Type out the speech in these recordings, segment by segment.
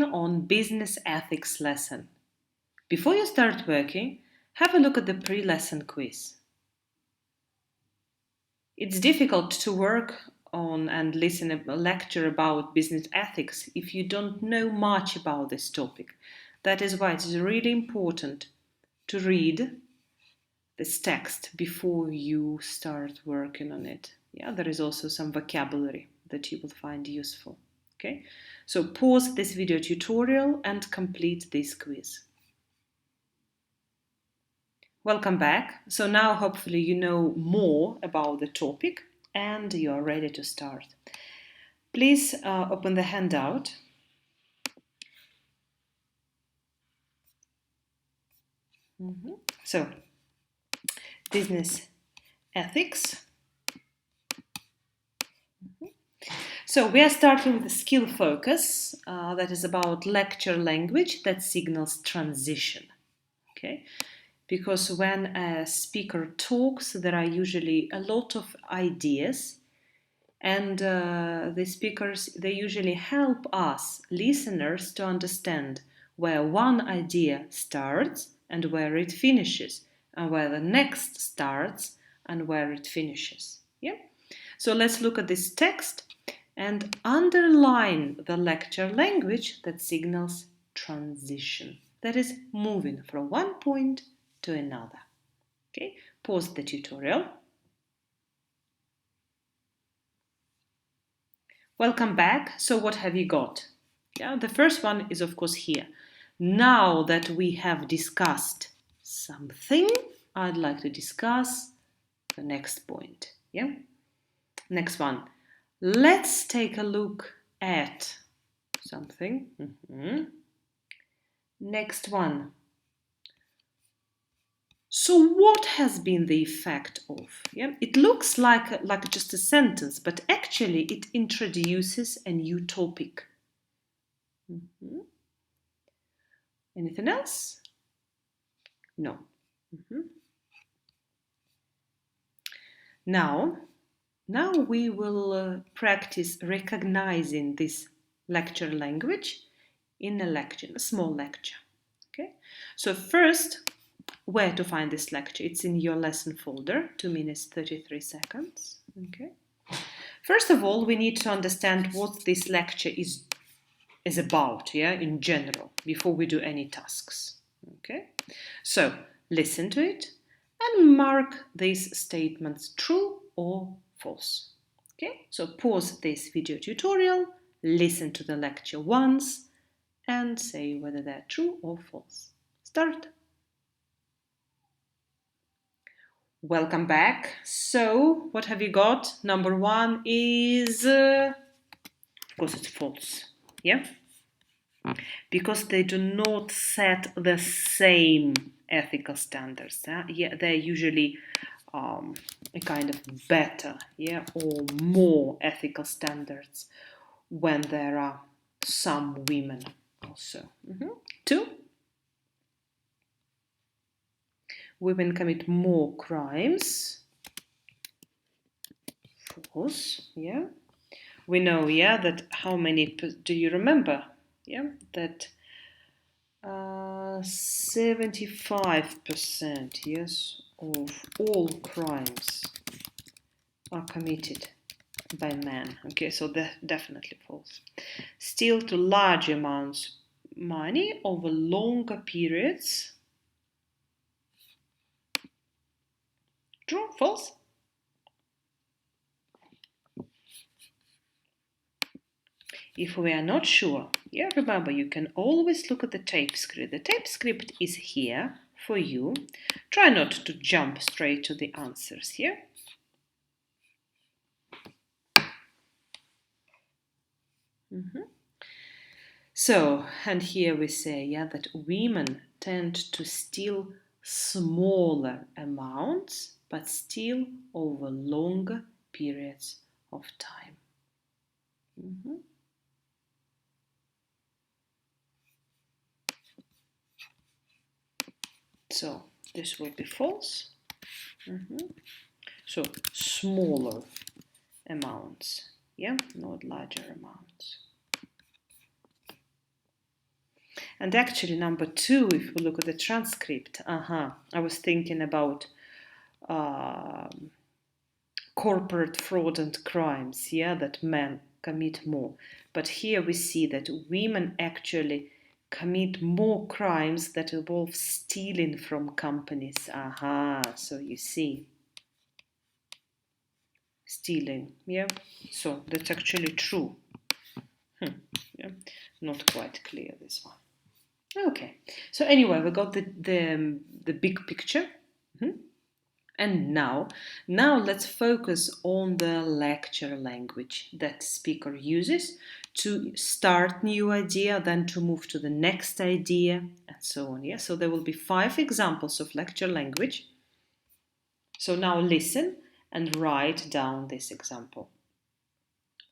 working on business ethics lesson. Before you start working, have a look at the pre-lesson quiz. It's difficult to work on and listen to a lecture about business ethics if you don't know much about this topic. That is why it is really important to read this text before you start working on it. Yeah, there is also some vocabulary that you will find useful. Okay, so pause this video tutorial and complete this quiz. Welcome back. So now hopefully you know more about the topic and you are ready to start. Please open the handout. So, business ethics. So we are starting with the skill focus that is about lecture language that signals transition. Okay, because when a speaker talks, there are usually a lot of ideas, and the speakers, they usually help us listeners to understand where one idea starts and where it finishes, and where the next starts and where it finishes. Yeah. So let's look at this text and underline the lecture language that signals transition. That is moving from one point to another. Okay, pause the tutorial. Welcome back. So what have you got? Yeah, the first one is of course here. Now that we have discussed something, I'd like to discuss the next point. Yeah. Next one. Let's take a look at something. Next one. So what has been the effect of? Yeah, it looks like just a sentence, but actually it introduces a new topic. Anything else? No. Now we will practice recognizing this lecture language in a lecture, a small lecture. Okay. So first, where to find this lecture? It's in your lesson folder, 2 minutes 33 seconds. Okay. First of all, we need to understand what this lecture is about, yeah, in general, before we do any tasks. Okay. So listen to it and mark these statements true or false. Okay. So pause this video tutorial, listen to the lecture once, and say whether they're true or false. Start. Welcome back. So, what have you got? Number one is, of course, it's false. Yeah? Because they do not set the same ethical standards. Yeah, they're usually a kind of better, yeah, or more ethical standards when there are some women also. Two, women commit more crimes. False, yeah. We know, yeah, that how many, do you remember? Yeah, that 75%, yes, of all crimes are committed by men. Okay, so that definitely false. Steal to large amounts money over longer periods. True, false? If we are not sure, yeah, remember you can always look at the tape script. The tape script is here for you. Try not to jump straight to the answers, yeah? So, and here we say, yeah, that women tend to steal smaller amounts, but steal over longer periods of time. So, this will be false. So, smaller amounts, yeah, not larger amounts. And actually, number 2, if we look at the transcript, I was thinking about corporate fraud and crimes, yeah, that men commit more. But here we see that women actually commit more crimes that involve stealing from companies. So you see, stealing, yeah. So that's actually true. Yeah, not quite clear this one. Okay. So anyway, we got the big picture. And now let's focus on the lecture language that speaker uses to start new idea, then to move to the next idea, and so on. Yeah. So there will be 5 examples of lecture language. So now listen and write down this example.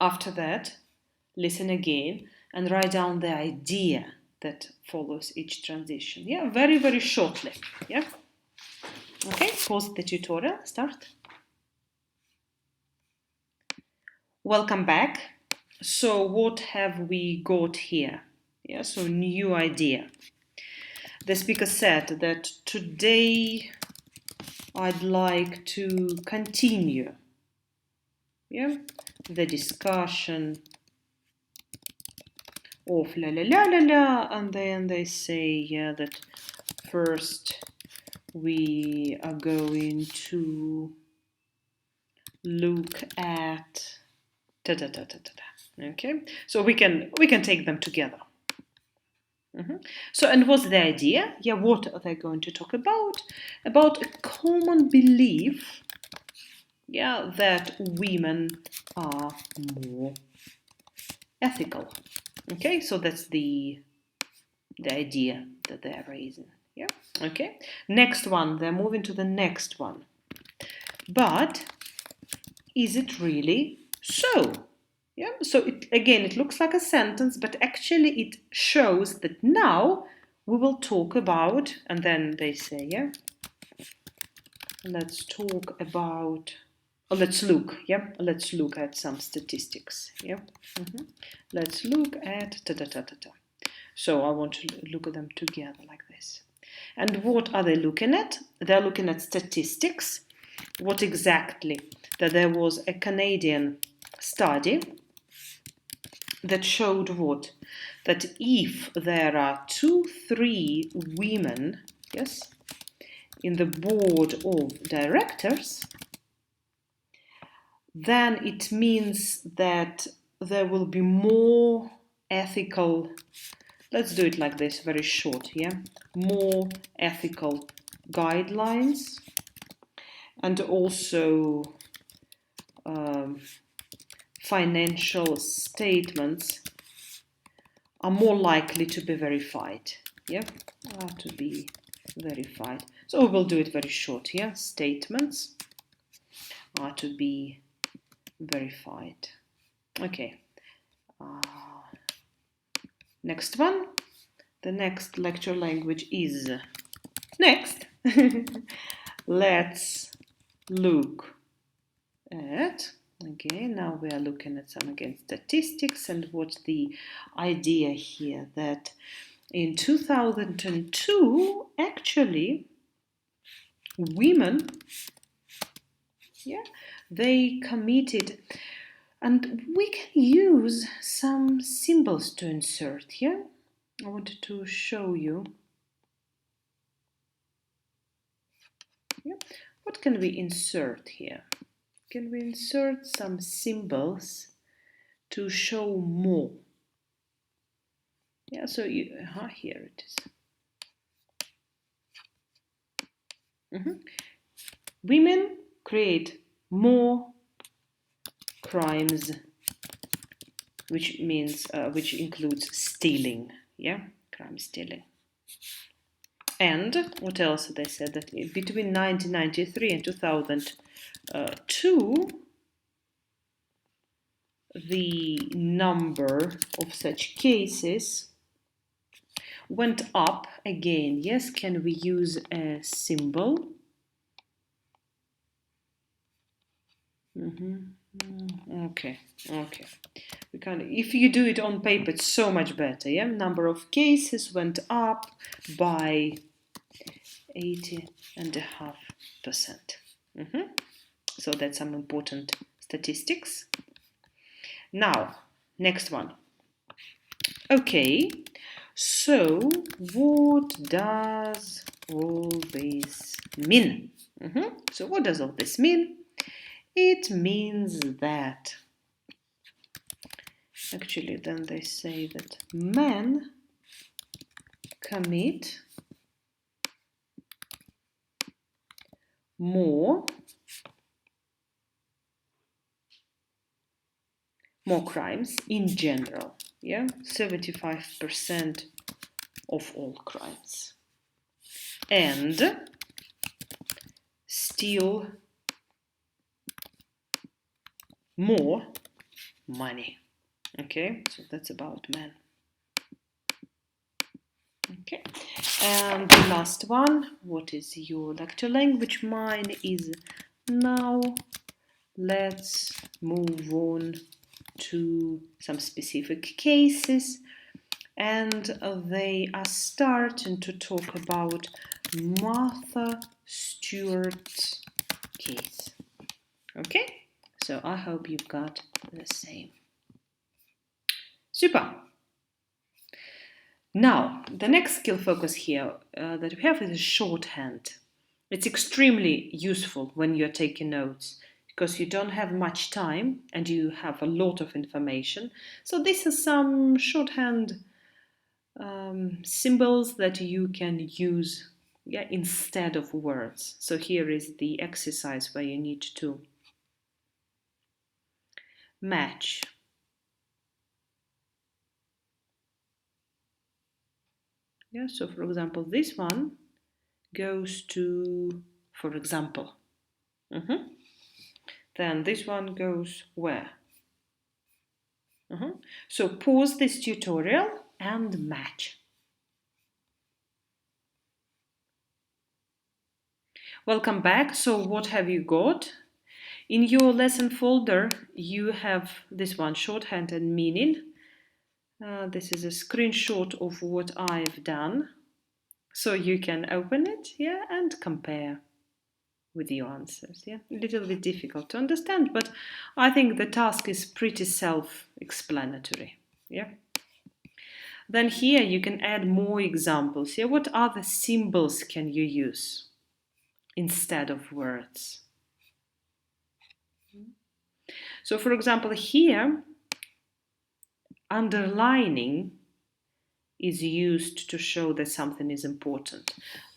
After that, listen again and write down the idea that follows each transition. Yeah, very, very shortly. Yeah. Okay, pause the tutorial, start. Welcome back. So what have we got here? Yeah, so new idea. The speaker said that today I'd like to continue, yeah, the discussion of la la la la la, and then they say, yeah, that first we are going to look at da da da da da da. Okay, so we can take them together. So, and what's the idea? Yeah, what are they going to talk about? About a common belief, yeah, that women are more ethical. Okay, so that's the idea that they're raising. Yeah, okay. Next one, they're moving to the next one. But is it really so? Yeah, so it looks like a sentence, but actually it shows that now we will talk about, and then they say, yeah, let's talk about, let's look at some statistics, yeah. Let's look at ta-ta-ta-ta-ta. So I want to look at them together like this. And what are they looking at? They're looking at statistics. What exactly? That there was a Canadian study that showed what? That if there are 2-3 women, yes, in the board of directors, then it means that there will be more ethical, let's do it like this, very short, yeah, more ethical guidelines, and also financial statements are more likely to be verified. Yeah, to be verified. So we will do it very short. Yeah, statements are to be verified. Okay. Next one. The next lecture language is next. Let's look at. Okay, now we are looking at some again statistics, and what's the idea here that in 2002 actually women, yeah, they committed, and we can use some symbols to insert here. I wanted to show you. Yeah. What can we insert here? Can we insert some symbols to show more? Yeah, so here it is. Women create more crimes, which means which includes stealing. Yeah, crime stealing. And what else they said? That between 1993 and 2002, the number of such cases went up again. Yes, can we use a symbol? Okay. We can, if you do it on paper, it's so much better. Yeah, number of cases went up by 80.5%. So that's some important statistics. Now, next one. Okay, so what does all this mean? So what does all this mean? It means that, actually then they say that men commit more crimes in general. Yeah, 75% of all crimes. And steal more money. Okay, so that's about men. Okay, and the last one, what is your lecture language? Mine is now. Let's move on to some specific cases, and they are starting to talk about Martha Stewart's case. Okay, so I hope you've got the same. Super. Now, the next skill focus here that we have is shorthand. It's extremely useful when you're taking notes because you don't have much time and you have a lot of information. So this is some shorthand symbols that you can use instead of words. So here is the exercise where you need to match. Yeah, so for example, this one goes to, for example. Then this one goes where? So pause this tutorial and match. Welcome back. So what have you got? In your lesson folder, you have this one, shorthand and meaning. This is a screenshot of what I've done. So you can open it, and compare with your answers. A little bit difficult to understand, but I think the task is pretty self-explanatory. Then here you can add more examples. What other symbols can you use instead of words? So for example, here, underlining is used to show that something is important.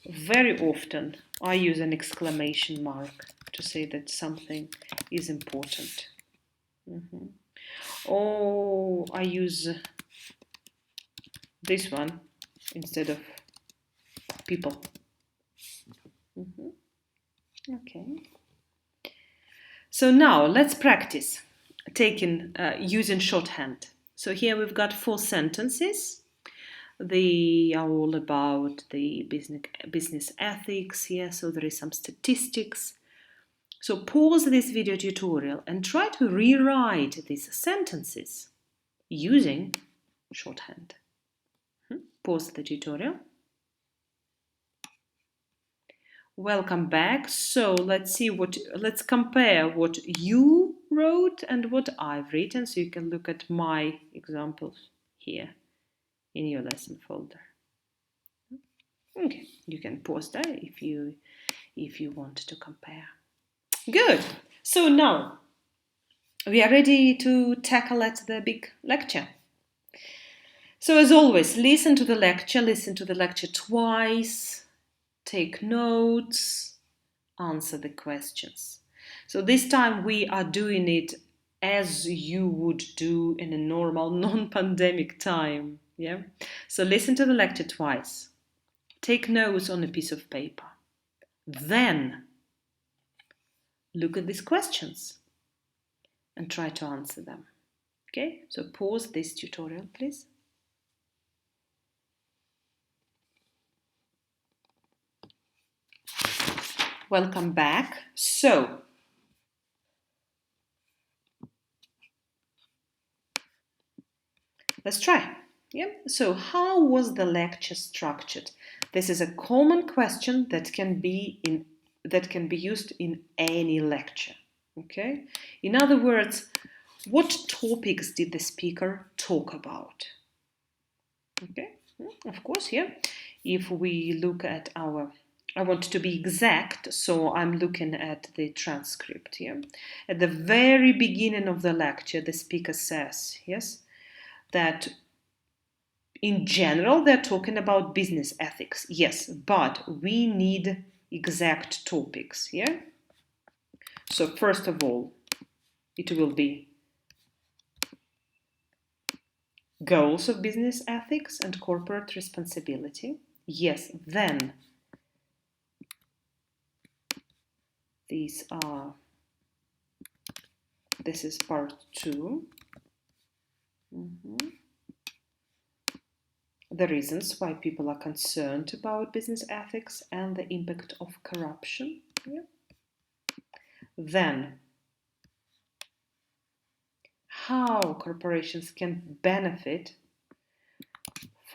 Very often, I use an exclamation mark to say that something is important. Or I use this one instead of people. Okay. So now let's practice using shorthand. So here we've got 4 sentences. They are all about the business ethics. So there is some statistics. So pause this video tutorial and try to rewrite these sentences using shorthand. Pause the tutorial. Welcome back. So let's compare what you wrote and what I've written, so you can look at my examples here in your lesson folder. Okay, you can pause there if you want to compare. Good. So now we are ready to tackle the big lecture. So as always, listen to the lecture twice, take notes, answer the questions. So this time we are doing it as you would do in a normal non-pandemic time. So listen to the lecture twice. Take notes on a piece of paper. Then look at these questions and try to answer them. Okay, so pause this tutorial, please. Welcome back. So Let's try. Yeah. So how was the lecture structured? This is a common question that can be used in any lecture. Okay. In other words, what topics did the speaker talk about? Okay. Of course, yeah. If we look at I want to be exact, so I'm looking at the transcript here. At the very beginning of the lecture, the speaker says, yes, that in general, they're talking about business ethics, yes, but we need exact topics, yeah? So first of all, it will be goals of business ethics and corporate responsibility. Yes, then this is part 2. The reasons why people are concerned about business ethics and the impact of corruption. Yeah. Then, how corporations can benefit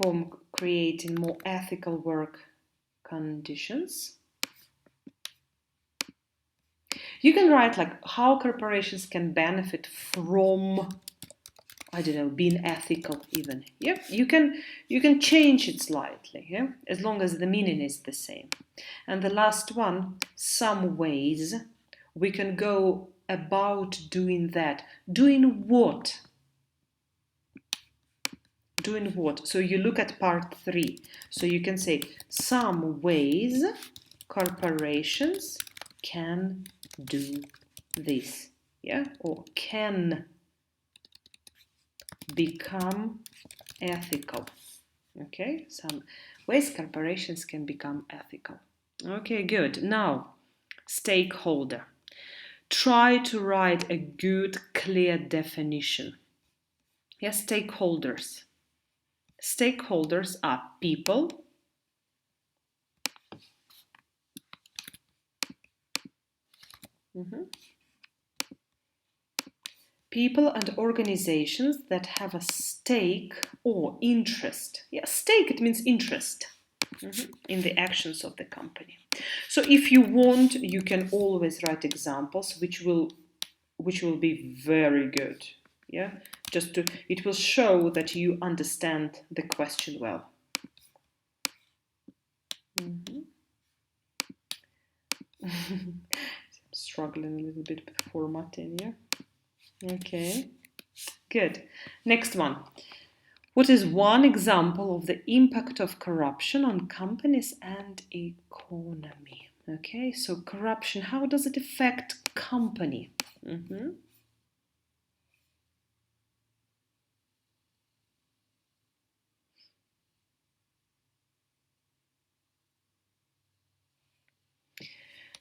from creating more ethical work conditions. You can write like how corporations can benefit from, I don't know, being ethical even. Yeah, you can change it slightly, yeah, as long as the meaning is the same. And the last one, some ways we can go about doing that. Doing what? Doing what? So you look at part 3. So you can say some ways corporations can do this, yeah, or can become ethical. Okay, some ways corporations can become ethical. Okay, good. Now, stakeholder. Try to write a good, clear definition. Yes, stakeholders. Stakeholders are people, people and organizations that have a stake or interest. Yeah, stake, it means interest in the actions of the company. So if you want, you can always write examples which will be very good. Yeah, it will show that you understand the question well. I'm struggling a little bit with formatting, yeah. Okay, good. Next one. What is one example of the impact of corruption on companies and economy? Okay, so corruption, how does it affect company?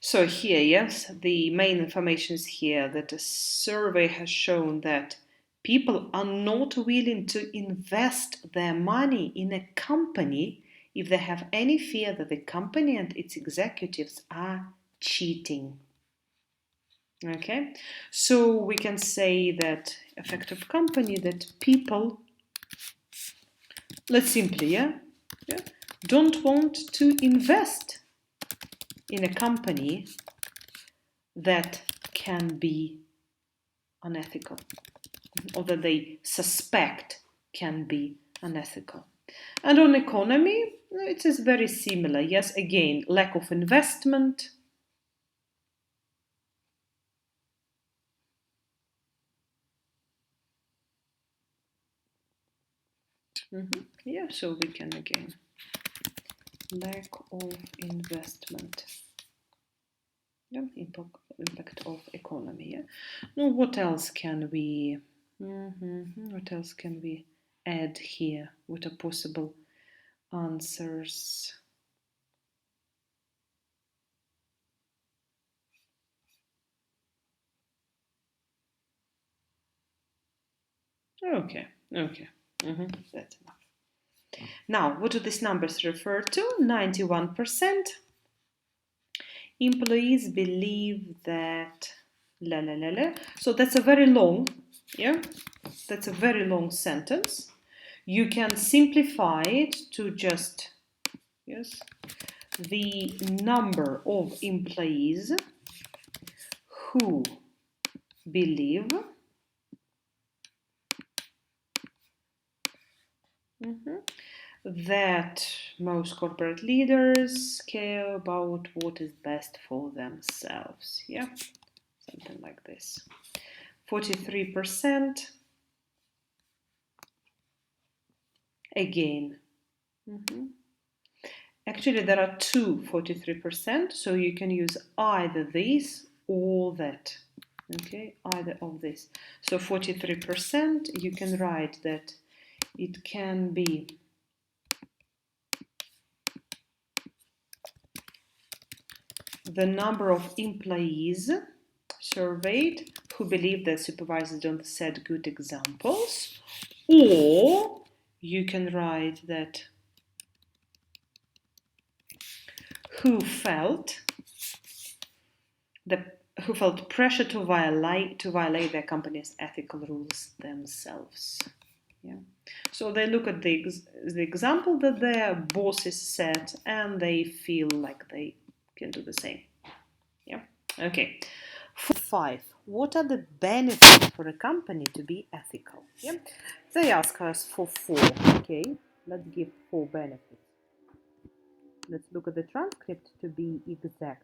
So here, yes, the main information is here that a survey has shown that people are not willing to invest their money in a company if they have any fear that the company and its executives are cheating. Okay, so we can say that effect of company, that people, let's simply, yeah, don't want to invest in a company that can be unethical, or that they suspect can be unethical. And on economy, it is very similar. Yes, again, lack of investment. Yeah, so we can again, lack of investment. Yeah, impact of economy. Yeah. Now, what else can we? What else can we add here? What are possible answers? Okay. That's enough. Now, what do these numbers refer to? 91% employees believe that la la la la. So that's a very long, yeah, that's a very long sentence. You can simplify it to just, yes, the number of employees who believe that most corporate leaders care about what is best for themselves. Yeah, something like this. 43% again. Actually, there are two 43%, so you can use either this or that. Okay, either of this. So 43%, you can write that it can be the number of employees surveyed who believe that supervisors don't set good examples, or you can write that who felt pressure to violate their company's ethical rules themselves. Yeah. So they look at the example that their bosses set and they feel like they can do the same. Yeah. Okay. 5. What are the benefits for a company to be ethical? Yeah. They ask us for 4. Okay. Let's give 4 benefits. Let's look at the transcript to be exact.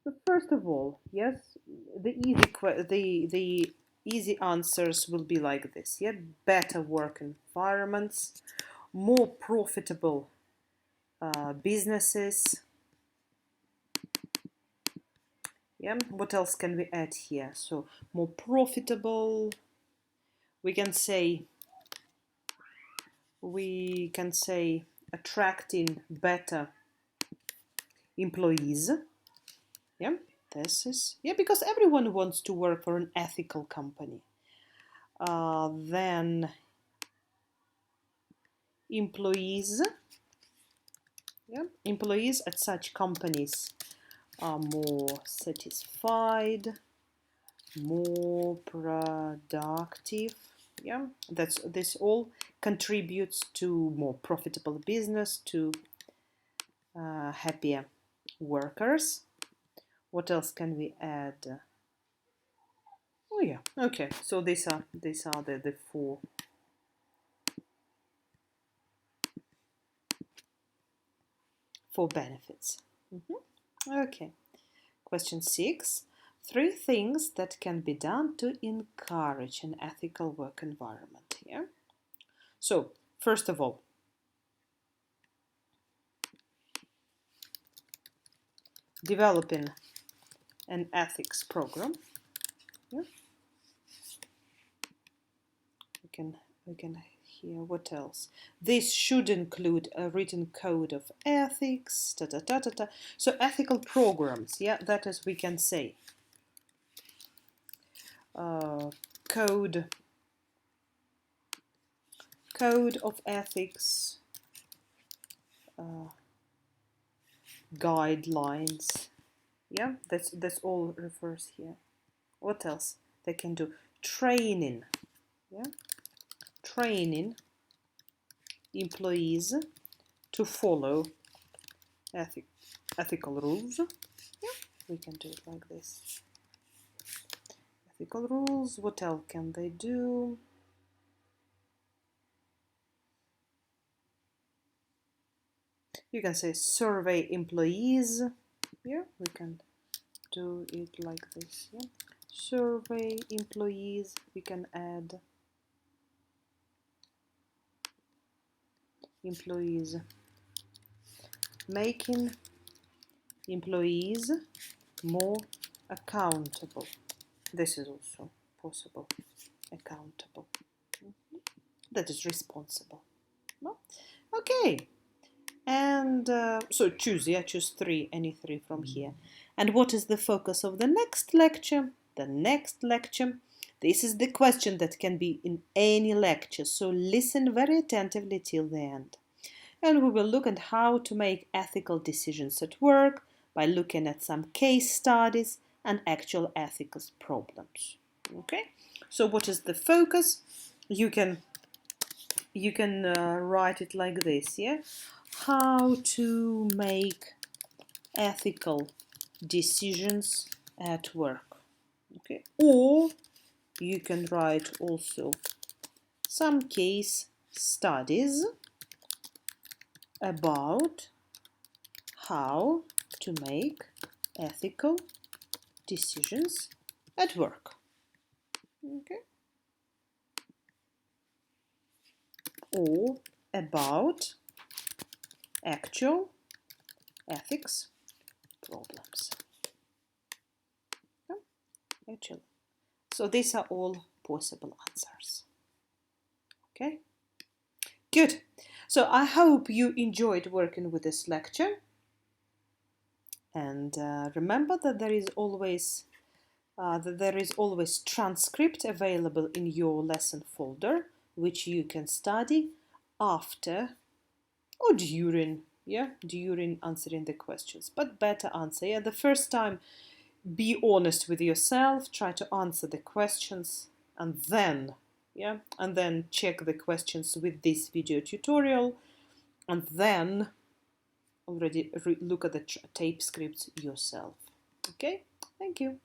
So first of all, yes, the easy answers will be like this. Yeah, better work environments, more profitable businesses. Yeah, what else can we add here? So more profitable. We can say attracting better employees. Yeah, this is because everyone wants to work for an ethical company. Then employees at such companies are more satisfied, more productive. Yeah, this all contributes to more profitable business, to happier workers. What else can we add? Oh yeah, okay. So these are the 4 benefits. Okay. Question 6. 3 things that can be done to encourage an ethical work environment. Yeah. So first of all, developing an ethics program. Yeah. We can hear what else. This should include a written code of ethics. So ethical programs. Yeah, that is we can say. Code of ethics. Guidelines. Yeah, that's all refers here. What else they can do? Training. Yeah, training employees to follow ethical rules. Yeah, we can do it like this. Ethical rules. What else can they do? You can say survey employees. Yeah, we can do it like this. Yeah, survey employees. We can add employees, making employees more accountable. This is also possible. Accountable. That is responsible. No? Okay. And so choose 3, any 3 from here. And what is the focus of the next lecture? The next lecture, this is the question that can be in any lecture, so listen very attentively till the end. And we will look at how to make ethical decisions at work by looking at some case studies and actual ethics problems. Okay, so what is the focus? You can write it like this, yeah? How to make ethical decisions at work. Okay, or you can write also some case studies about how to make ethical decisions at work. Okay, or about actual ethics problems. Yeah, actually. So these are all possible answers. Okay, good. So I hope you enjoyed working with this lecture. And remember that there is always transcript available in your lesson folder, which you can study after or during answering the questions. But better answer. Yeah, the first time, be honest with yourself. Try to answer the questions, and then check the questions with this video tutorial, and then already look at the tape scripts yourself. Okay, thank you.